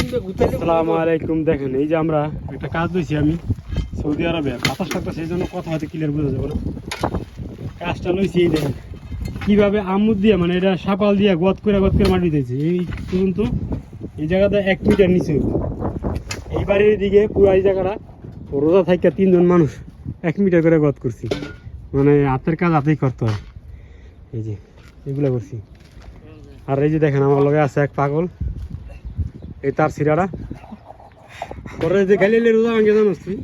আসসালামু আলাইকুম। দেখেন এই যে আমরা একটা কাজ দিয়েছি আমি সৌদি আরবে, বাতাস থাকতো সেই জন্য কথা হয়তো ক্লিয়ার বোঝা যাবে না। কাজটা লইছি এই দেখেন কীভাবে আমুদ দিয়ে, মানে এটা সাপাল দিয়ে গদ করে মাটি দিয়েছে। এই কিন্তু এই জায়গাটা 1 মিটার নিচে, এই বাড়ির দিকে পুরো এই জায়গাটা রোজা থাইকা 3 জন মানুষ 1 মিটার করে গদ করছি। মানে হাতের কাজ হাতেই করতে হয়। এই যে এগুলো করছি। আর এই যে দেখেন আমার লগে আছে এক পাগল, এই তার সিরাটা পরে যে গালিলে রোজা ভাঙে জানোস তুই?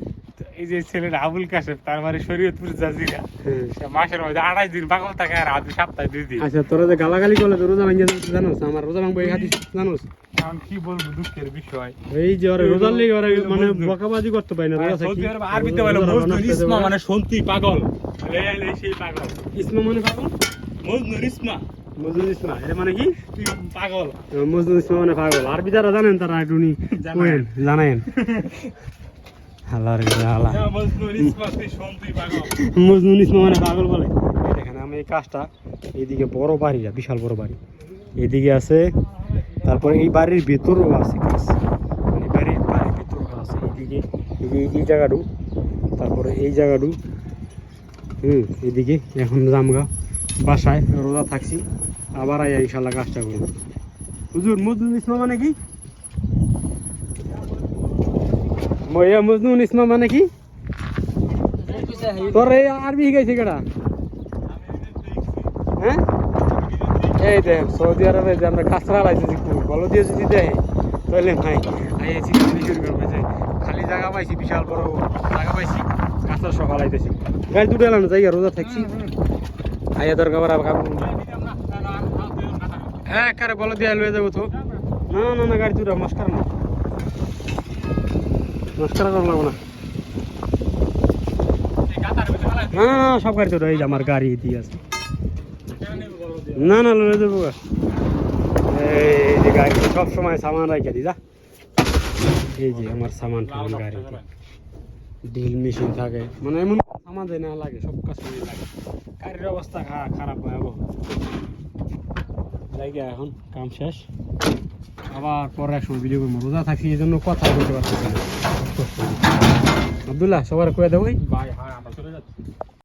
এই যে ছেলেটা আবুল কাশেম, তার মানে শরীয়তপুর জাজিরা, সে মাসের মধ্যে 28 দিন পাগল থাকে আর আধ সপ্তাহে 2 দিন। আচ্ছা তোরা যে গালাগালি করলে তো রোজা ভাঙে জানোস? আমার রোজা ভাঙবো এই হাদিস জানোস? এখন কি বলবো, দুঃখের বিষয়। এই যে ওরা রোজার লেগে ওরা মানে বকাবাজি করতে পারে না। রোজা থাকি আরবিতে বলে মজনুর ইসমা, মানে সন্তি পাগল। এই সেই পাগল ইসমা মানে পাগল, মজনুর ইসমা। মজনুর ইসমা এটা মানে কি? পাগল। মজনুর ইসমা মানে পাগল। আরবি যারা জানেন তারা একটু জানায়েন। হালার হালা মজনুর ইসমা সন্তি পাগল, মজনুর ইসমা মানে পাগল বলে। দেখেন আমি এই কাজটা, এইদিকে বড় বাড়িটা, বিশাল বড় বাড়ি এইদিকে আছে, তারপরে এই বাড়ির ভেতরও আছে কাজ, মানে বাড়ির ভেতরও আছে। এইদিকে এই জায়গাটু, তারপরে এই জায়গাটু, এদিকে এখন জামগা বাসায় রোজা থাকছি, আবার আয়া ইনশাল্লাহ কাজটা করবো। হুজুর মজনুর ইসমা মানে কি? মজনুর ইসমা মানে কি? তোর এই আরবি শিখাইছে কেডা? হ্যাঁ এই দেখ সৌদি আরবে যে আমরা কাঁচরা লাইছি বলো দিয়ে যদি দেয় তাহলে ভাই আইছি শুরু করবে যে খালি জায়গা পাইছি, বিশাল বড় জায়গা পাইছি, কাঁচরা সকাল আইতেছি। গাড়ি দুটো এলাম জায়গা রোজা থাকছি, আইয়া দরকার হ্যাঁ কারে বলো দিয়ে লয়ে যাবো তো। না গাড়ি দুটো মস্কার না, মস্কার করা লাগবো না। না সব গাড়ি তো এই যে আমার গাড়ি দিয়ে আছে। না লয়ে যাবো। এই যে গাড়ি সব সময় সামান রাখে দি যা। এই যে আমার সামান গাড়িতে ড্রিল মেশিন থাকে, মানে এমন সামান দেয় না লাগে, সব কাজ করে লাগে। গাড়ির অবস্থা খারাপ ভয়াবহ। যাই গিয়া এখন কাম শেষ, আবার পরে এক সময় ভিডিও করবো। রোজা থাকি এই জন্য কথা বলতে পারতেছি না। আব্দুল্লাহ সবার কয়ে দেবো ভাই। হ্যাঁ আমরা চলে যাচ্ছি।